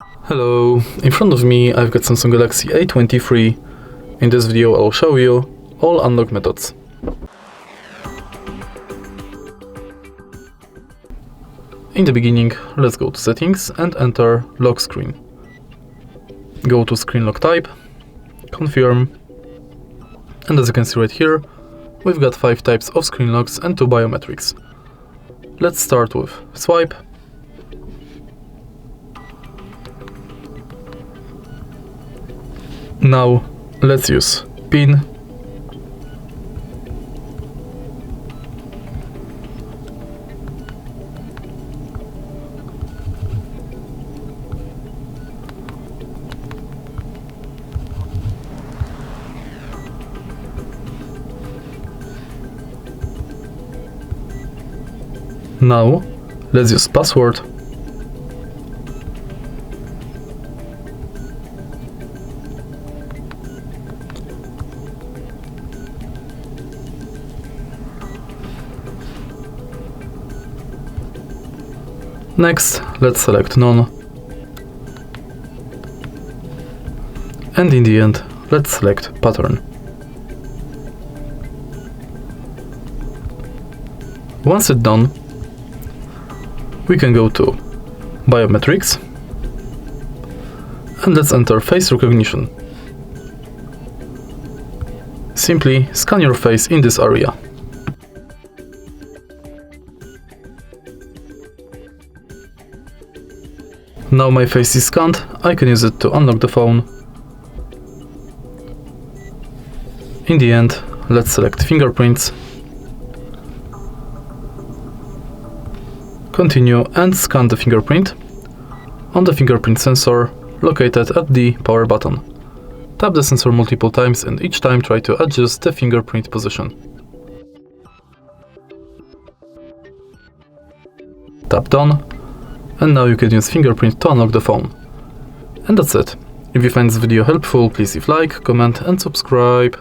Hello, in front of me I've got Samsung Galaxy A23. In this video I'll show you all unlock methods. In the beginning, let's go to settings and enter lock screen. Go to screen lock type, confirm, and as you can see right here, we've got 5 types of screen locks and 2 biometrics. Let's start with swipe. Now let's use PIN. Now let's use password. Next, let's select none. And in the end, let's select pattern. Once it's done, we can go to biometrics and let's enter face recognition. Simply scan your face in this area. Now my face is scanned, I can use it to unlock the phone. In the end, let's select fingerprints. Continue and scan the fingerprint on the fingerprint sensor located at the power button. Tap the sensor multiple times and each time try to adjust the fingerprint position. Tap done. And now you can use fingerprint to unlock the phone. And that's it. If you find this video helpful, please leave like, comment and subscribe.